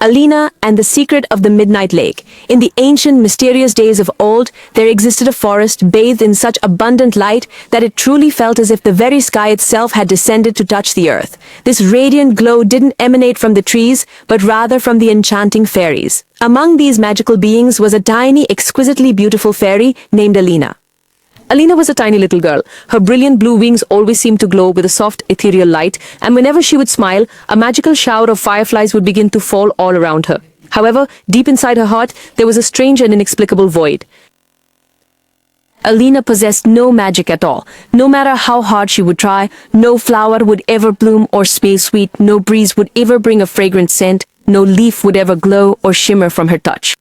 Alina and the Secret of the Midnight Lake. In the ancient, mysterious days of old, there existed a forest bathed in such abundant light that it truly felt as if the very sky itself had descended to touch the earth. This radiant glow didn't emanate from the trees, but rather from the enchanting fairies. Among these magical beings was a tiny, exquisitely beautiful fairy named Alina. Alina was a tiny little girl. Her brilliant blue wings always seemed to glow with a soft, ethereal light, and whenever she would smile, a magical shower of fireflies would begin to fall all around her. However, deep inside her heart, there was a strange and inexplicable void. Alina possessed no magic at all. No matter how hard she would try, no flower would ever bloom or smell sweet, no breeze would ever bring a fragrant scent, no leaf would ever glow or shimmer from her touch.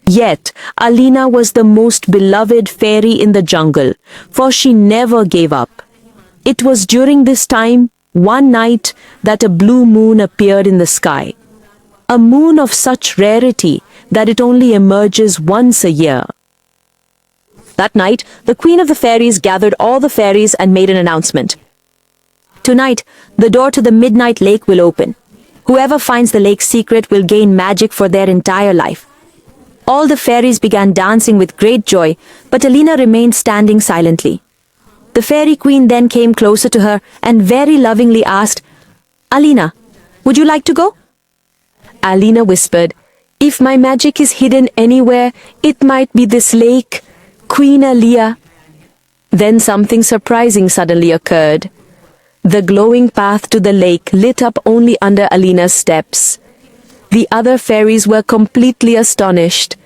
Yet, Alina was the most beloved fairy in the jungle, for she never gave up. It was during this time, one night, that a blue moon appeared in the sky. A moon of such rarity that it only emerges once a year. That night, the Queen of the Fairies gathered all the fairies and made an announcement. Tonight, the door to the Midnight Lake will open. Whoever finds the lake's secret will gain magic for their entire life. All the fairies began dancing with great joy, but Alina remained standing silently. The fairy queen then came closer to her and very lovingly asked, "Alina, would you like to go?" Alina whispered, "If my magic is hidden anywhere, it might be this lake, Queen Alia." Then something surprising suddenly occurred. The glowing path to the lake lit up only under Alina's steps. The other fairies were completely astonished.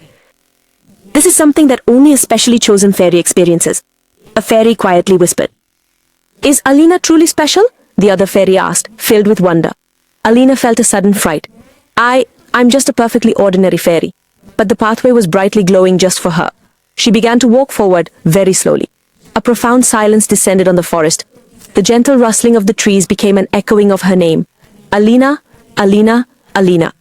"This is something that only a specially chosen fairy experiences," a fairy quietly whispered. "Is Alina truly special?" the other fairy asked, filled with wonder. Alina felt a sudden fright. I'm just a perfectly ordinary fairy." But the pathway was brightly glowing just for her. She began to walk forward very slowly. A profound silence descended on the forest. The gentle rustling of the trees became an echoing of her name. Alina, Alina, Alina.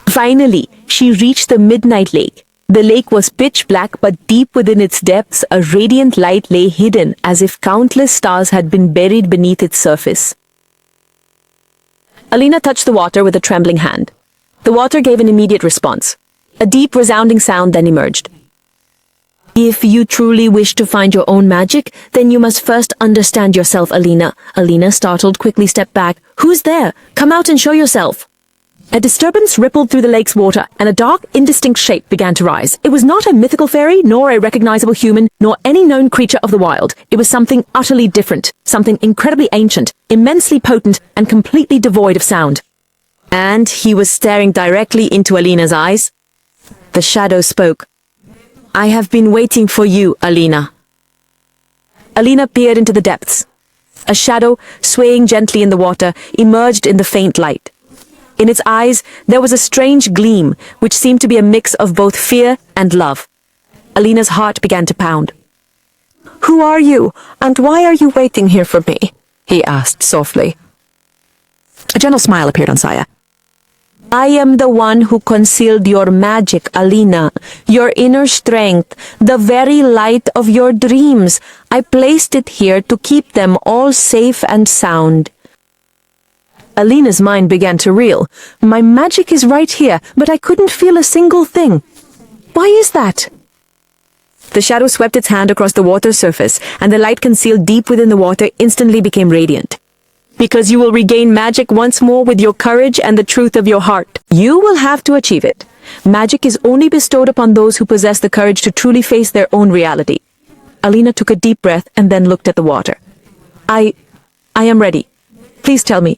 Finally, she reached the Midnight Lake. The lake was pitch black, but deep within its depths, a radiant light lay hidden as if countless stars had been buried beneath its surface. Alina touched the water with a trembling hand. The water gave an immediate response. A deep, resounding sound then emerged. "If you truly wish to find your own magic, then you must first understand yourself, Alina." Alina, startled, quickly stepped back. "Who's there? Come out and show yourself." A disturbance rippled through the lake's water, and a dark, indistinct shape began to rise. It was not a mythical fairy, nor a recognizable human, nor any known creature of the wild. It was something utterly different, something incredibly ancient, immensely potent, and completely devoid of sound. And he was staring directly into Alina's eyes. The shadow spoke. "I have been waiting for you, Alina." Alina peered into the depths. A shadow, swaying gently in the water, emerged in the faint light. In its eyes, there was a strange gleam, which seemed to be a mix of both fear and love. Alina's heart began to pound. "Who are you, and why are you waiting here for me?" he asked softly. A gentle smile appeared on Saya. "I am the one who concealed your magic, Alina, your inner strength, the very light of your dreams. I placed it here to keep them all safe and sound." Alina's mind began to reel. "My magic is right here, but I couldn't feel a single thing. Why is that?" The shadow swept its hand across the water's surface, and the light concealed deep within the water instantly became radiant. "Because you will regain magic once more with your courage and the truth of your heart. You will have to achieve it. Magic is only bestowed upon those who possess the courage to truly face their own reality." Alina took a deep breath and then looked at the water. I am ready. Please tell me.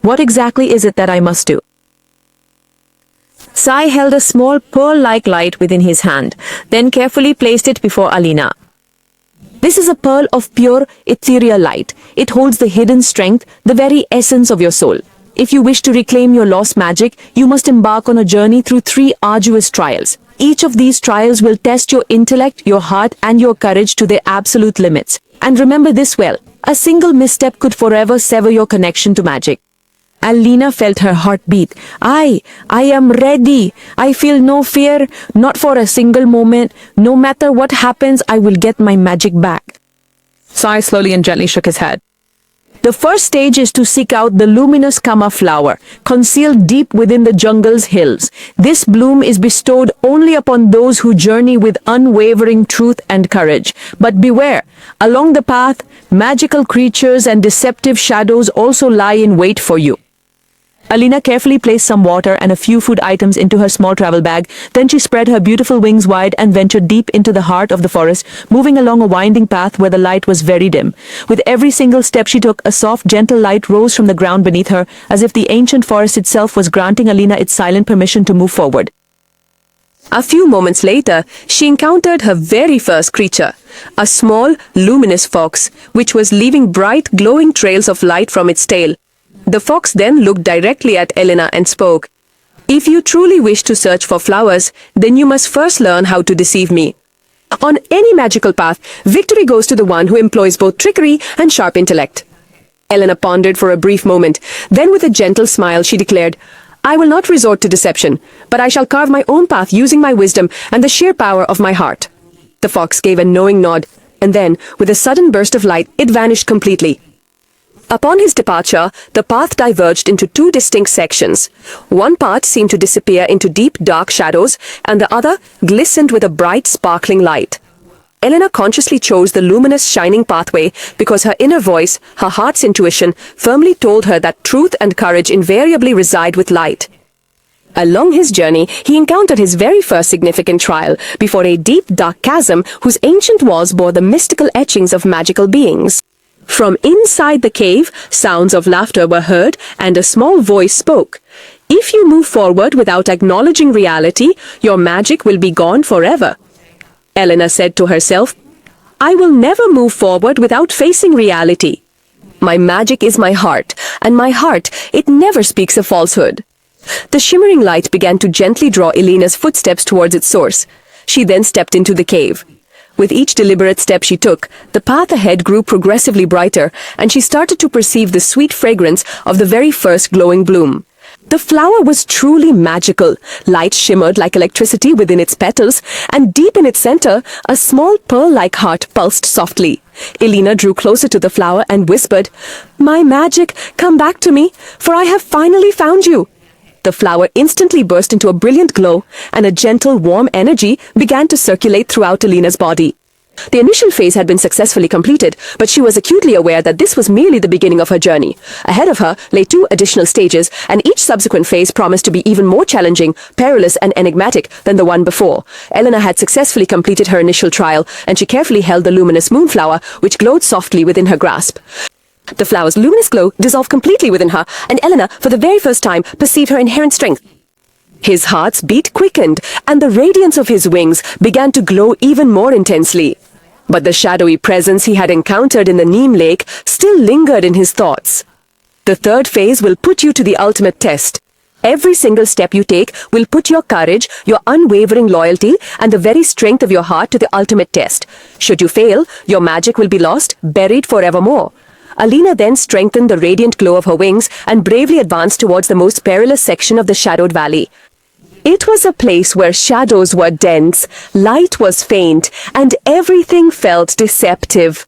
What exactly is it that I must do?" Sai held a small pearl-like light within his hand, then carefully placed it before Alina. "This is a pearl of pure, ethereal light. It holds the hidden strength, the very essence of your soul. If you wish to reclaim your lost magic, you must embark on a journey through 3 arduous trials. Each of these trials will test your intellect, your heart, and your courage to their absolute limits. And remember this well, a single misstep could forever sever your connection to magic." Alina felt her heart beat. I am ready. I feel no fear, not for a single moment. No matter what happens, I will get my magic back." Sai slowly and gently shook his head. The first stage is to seek out the luminous Kama flower, concealed deep within the jungle's hills. This bloom is bestowed only upon those who journey with unwavering truth and courage. But beware, along the path, magical creatures and deceptive shadows also lie in wait for you. Alina carefully placed some water and a few food items into her small travel bag. Then she spread her beautiful wings wide and ventured deep into the heart of the forest, moving along a winding path where the light was very dim. With every single step she took, a soft, gentle light rose from the ground beneath her, as if the ancient forest itself was granting Alina its silent permission to move forward. A few moments later, she encountered her very first creature, a small, luminous fox, which was leaving bright, glowing trails of light from its tail. The fox then looked directly at Alina and spoke. "If you truly wish to search for flowers, then you must first learn how to deceive me. On any magical path, victory goes to the one who employs both trickery and sharp intellect." Alina pondered for a brief moment. Then with a gentle smile she declared, "I will not resort to deception, but I shall carve my own path using my wisdom and the sheer power of my heart." The fox gave a knowing nod, and then, with a sudden burst of light, it vanished completely. Upon his departure, the path diverged into two distinct sections. One part seemed to disappear into deep, dark shadows, and the other glistened with a bright, sparkling light. Alina consciously chose the luminous, shining pathway because her inner voice, her heart's intuition, firmly told her that truth and courage invariably reside with light. Along his journey, he encountered his very first significant trial before a deep, dark chasm whose ancient walls bore the mystical etchings of magical beings. From inside the cave, sounds of laughter were heard, and a small voice spoke. "If you move forward without acknowledging reality, your magic will be gone forever." Alina said to herself, "I will never move forward without facing reality. My magic is my heart, and my heart, it never speaks a falsehood." The shimmering light began to gently draw Alina's footsteps towards its source. She then stepped into the cave. With each deliberate step she took, the path ahead grew progressively brighter, and she started to perceive the sweet fragrance of the very first glowing bloom. The flower was truly magical. Light shimmered like electricity within its petals, and deep in its center, a small pearl-like heart pulsed softly. Alina drew closer to the flower and whispered, "My magic, come back to me, for I have finally found you." The flower instantly burst into a brilliant glow, and a gentle, warm energy began to circulate throughout Alina's body. The initial phase had been successfully completed, but she was acutely aware that this was merely the beginning of her journey. Ahead of her lay 2 additional stages, and each subsequent phase promised to be even more challenging, perilous, and enigmatic than the one before. Alina had successfully completed her initial trial, and she carefully held the luminous moonflower, which glowed softly within her grasp. The flower's luminous glow dissolved completely within her, and Alina, for the very first time, perceived her inherent strength. His heart's beat quickened, and the radiance of his wings began to glow even more intensely. But the shadowy presence he had encountered in the Neem Lake still lingered in his thoughts. The third phase will put you to the ultimate test. Every single step you take will put your courage, your unwavering loyalty, and the very strength of your heart to the ultimate test. Should you fail, your magic will be lost, buried forevermore. Alina then strengthened the radiant glow of her wings and bravely advanced towards the most perilous section of the shadowed valley. It was a place where shadows were dense, light was faint, and everything felt deceptive.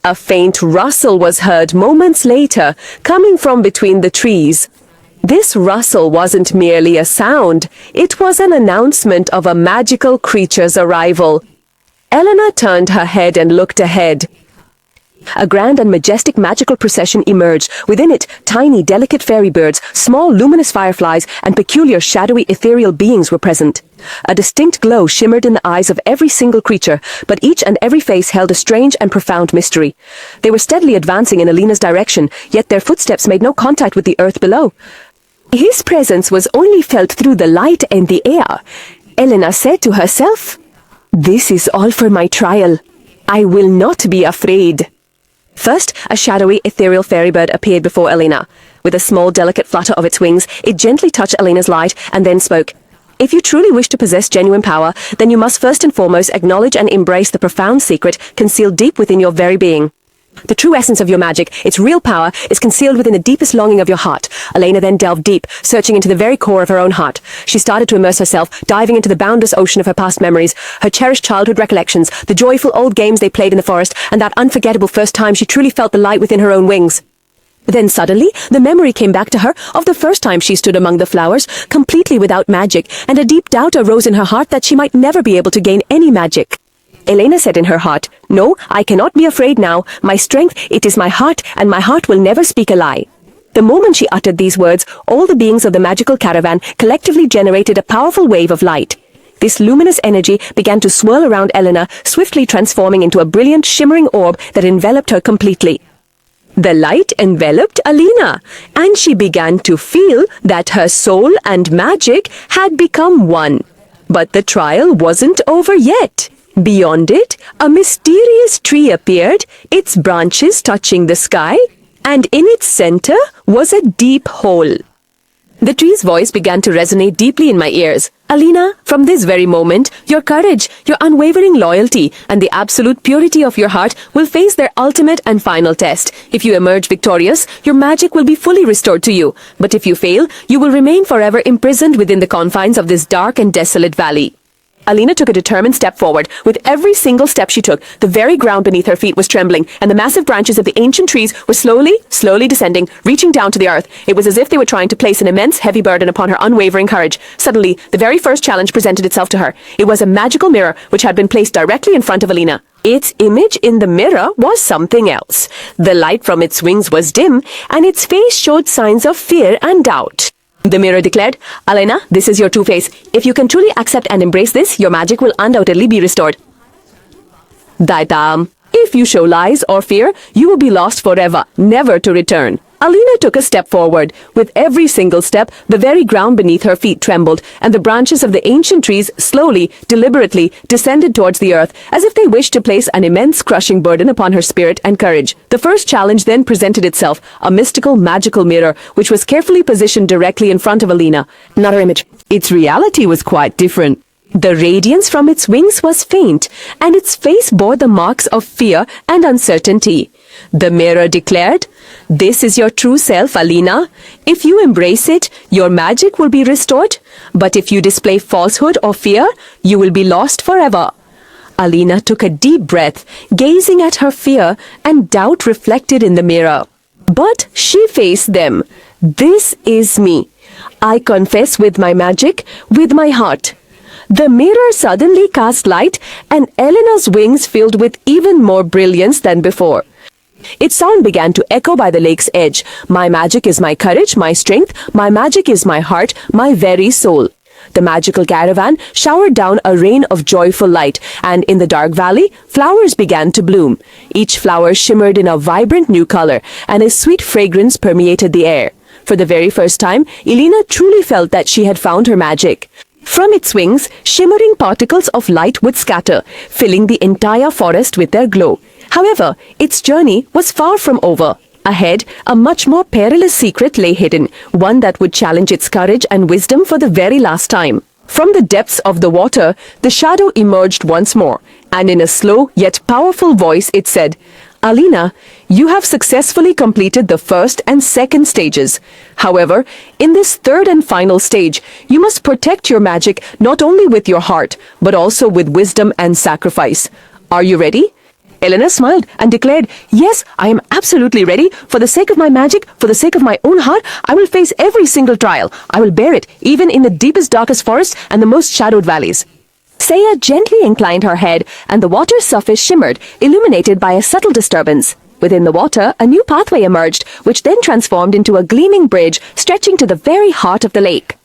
A faint rustle was heard moments later, coming from between the trees. This rustle wasn't merely a sound, it was an announcement of a magical creature's arrival. Alina turned her head and looked ahead. A grand and majestic magical procession emerged. Within it, tiny, delicate fairy birds, small, luminous fireflies, and peculiar, shadowy, ethereal beings were present. A distinct glow shimmered in the eyes of every single creature, but each and every face held a strange and profound mystery. They were steadily advancing in Alina's direction, yet their footsteps made no contact with the earth below. His presence was only felt through the light and the air. Alina said to herself, "This is all for my trial. I will not be afraid." First, a shadowy, ethereal fairy bird appeared before Alina. With a small, delicate flutter of its wings, it gently touched Alina's light and then spoke. "If you truly wish to possess genuine power, then you must first and foremost acknowledge and embrace the profound secret concealed deep within your very being. The true essence of your magic, its real power, is concealed within the deepest longing of your heart." Alina then delved deep, searching into the very core of her own heart. She started to immerse herself, diving into the boundless ocean of her past memories, her cherished childhood recollections, the joyful old games they played in the forest, and that unforgettable first time she truly felt the light within her own wings. Then suddenly, the memory came back to her of the first time she stood among the flowers, completely without magic, and a deep doubt arose in her heart that she might never be able to gain any magic. Elena said in her heart, "No, I cannot be afraid now. My strength, it is my heart, and my heart will never speak a lie." The moment she uttered these words, all the beings of the magical caravan collectively generated a powerful wave of light. This luminous energy began to swirl around Elena, swiftly transforming into a brilliant, shimmering orb that enveloped her completely. The light enveloped Alina, and she began to feel that her soul and magic had become one. But the trial wasn't over yet. Beyond it, a mysterious tree appeared, its branches touching the sky, and in its center was a deep hole. The tree's voice began to resonate deeply in my ears. "Alina, from this very moment, your courage, your unwavering loyalty, and the absolute purity of your heart will face their ultimate and final test. If you emerge victorious, your magic will be fully restored to you. But if you fail, you will remain forever imprisoned within the confines of this dark and desolate valley." Alina took a determined step forward. With every single step she took, the very ground beneath her feet was trembling, and the massive branches of the ancient trees were slowly descending, reaching down to the earth. It was as if they were trying to place an immense, heavy burden upon her unwavering courage. Suddenly, the very first challenge presented itself to her. It was a magical mirror which had been placed directly in front of Alina. Its image in the mirror was something else. The light from its wings was dim, and its face showed signs of fear and doubt. The mirror declared, "Alina, this is your true face. If you can truly accept and embrace this, your magic will undoubtedly be restored. Daitam, if you show lies or fear, you will be lost forever, never to return." Alina took a step forward. With every single step, the very ground beneath her feet trembled, and the branches of the ancient trees slowly, deliberately descended towards the earth, as if they wished to place an immense crushing burden upon her spirit and courage. The first challenge then presented itself, a mystical, magical mirror, which was carefully positioned directly in front of Alina. Another image. Its reality was quite different. The radiance from its wings was faint, and its face bore the marks of fear and uncertainty. The mirror declared, "This is your true self, Alina. If you embrace it, your magic will be restored. But if you display falsehood or fear, you will be lost forever." Alina took a deep breath, gazing at her fear and doubt reflected in the mirror. But she faced them. "This is me. I confess with my magic, with my heart." The mirror suddenly cast light, and Elena's wings filled with even more brilliance than before. Its sound began to echo by the lake's edge. "My magic is my courage, my strength. My magic is my heart, my very soul." The magical caravan showered down a rain of joyful light, and in the dark valley, flowers began to bloom. Each flower shimmered in a vibrant new color, and a sweet fragrance permeated the air. For the very first time, Elena truly felt that she had found her magic. From its wings, shimmering particles of light would scatter, filling the entire forest with their glow. However, its journey was far from over. Ahead, a much more perilous secret lay hidden, one that would challenge its courage and wisdom for the very last time. From the depths of the water, the shadow emerged once more, and in a slow yet powerful voice it said, "Alina, you have successfully completed the first and second stages. However, in this third and final stage, you must protect your magic not only with your heart, but also with wisdom and sacrifice. Are you ready?" Elena smiled and declared, "Yes, I am absolutely ready. For the sake of my magic, for the sake of my own heart, I will face every single trial. I will bear it, even in the deepest, darkest forests and the most shadowed valleys." Saya gently inclined her head, and the water's surface shimmered, illuminated by a subtle disturbance. Within the water, a new pathway emerged, which then transformed into a gleaming bridge stretching to the very heart of the lake.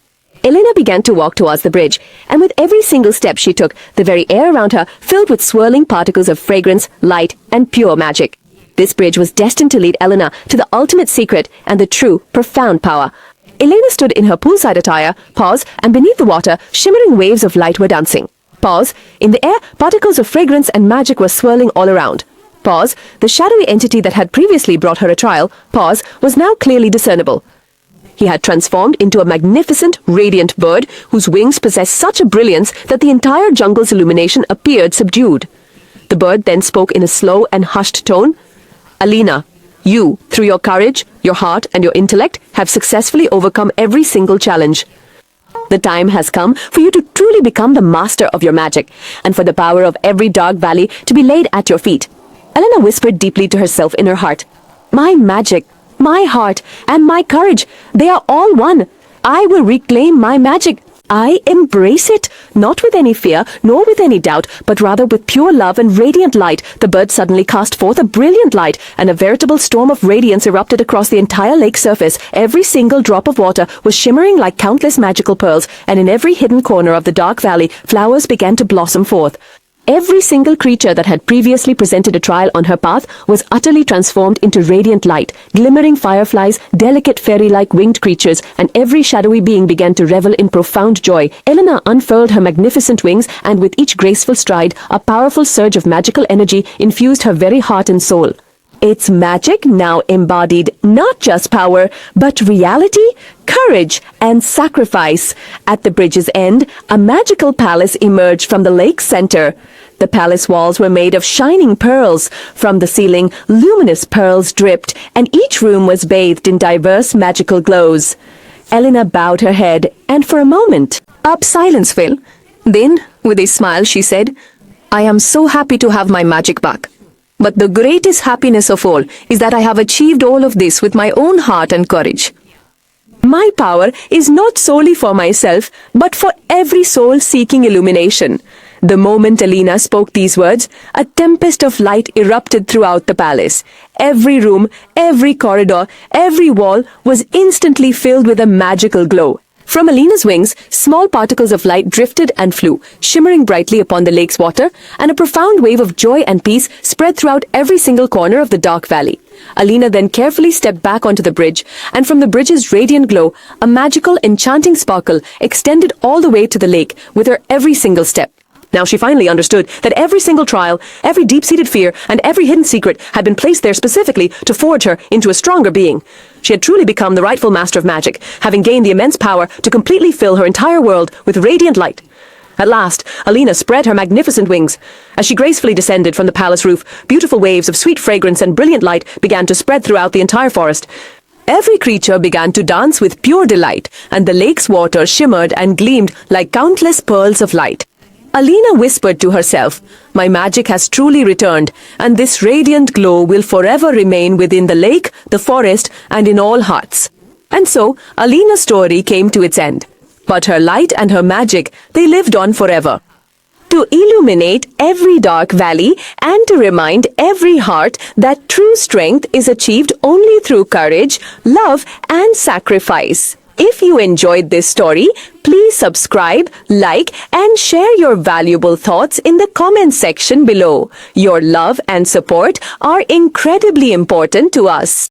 Elena began to walk towards the bridge, and with every single step she took, the very air around her filled with swirling particles of fragrance, light, and pure magic. This bridge was destined to lead Elena to the ultimate secret and the true, profound power. Elena stood in her poolside attire, pause, and beneath the water, shimmering waves of light were dancing. Pause. In the air, particles of fragrance and magic were swirling all around. Pause. The shadowy entity that had previously brought her a trial, pause, was now clearly discernible. He had transformed into a magnificent, radiant bird whose wings possessed such a brilliance that the entire jungle's illumination appeared subdued. The bird then spoke in a slow and hushed tone. "Alina, you, through your courage, your heart, and your intellect, have successfully overcome every single challenge. The time has come for you to truly become the master of your magic, and for the power of every dark valley to be laid at your feet." Elena whispered deeply to herself in her heart, "My magic, my heart, and my courage, they are all one. I will reclaim my magic. I embrace it, not with any fear, nor with any doubt, but rather with pure love and radiant light. The bird suddenly cast forth a brilliant light, and a veritable storm of radiance erupted across the entire lake surface. Every single drop of water was shimmering like countless magical pearls, and in every hidden corner of the dark valley, flowers began to blossom forth. Every single creature that had previously presented a trial on her path was utterly transformed into radiant light. Glimmering fireflies, delicate fairy-like winged creatures, and every shadowy being began to revel in profound joy. Elena unfurled her magnificent wings, and with each graceful stride, a powerful surge of magical energy infused her very heart and soul. Its magic now embodied not just power, but reality, courage, and sacrifice. At the bridge's end, a magical palace emerged from the lake's center. The palace walls were made of shining pearls. From the ceiling, luminous pearls dripped, and each room was bathed in diverse magical glows. Elena bowed her head, and for a moment, silence fell. Then, with a smile, she said, "I am so happy to have my magic back. But the greatest happiness of all is that I have achieved all of this with my own heart and courage. My power is not solely for myself, but for every soul seeking illumination." The moment Elena spoke these words, a tempest of light erupted throughout the palace. Every room, every corridor, every wall was instantly filled with a magical glow. From Elena's wings, small particles of light drifted and flew, shimmering brightly upon the lake's water, and a profound wave of joy and peace spread throughout every single corner of the dark valley. Elena then carefully stepped back onto the bridge, and from the bridge's radiant glow, a magical, enchanting sparkle extended all the way to the lake with her every single step. Now she finally understood that every single trial, every deep-seated fear, and every hidden secret had been placed there specifically to forge her into a stronger being. She had truly become the rightful master of magic, having gained the immense power to completely fill her entire world with radiant light. At last, Elena spread her magnificent wings. As she gracefully descended from the palace roof, beautiful waves of sweet fragrance and brilliant light began to spread throughout the entire forest. Every creature began to dance with pure delight, and the lake's water shimmered and gleamed like countless pearls of light. Elena whispered to herself, "My magic has truly returned, and this radiant glow will forever remain within the lake, the forest, and in all hearts." And so, Elena's story came to its end. But her light and her magic, they lived on forever. To illuminate every dark valley and to remind every heart that true strength is achieved only through courage, love, and sacrifice. If you enjoyed this story, please subscribe, like, and share your valuable thoughts in the comment section below. Your love and support are incredibly important to us.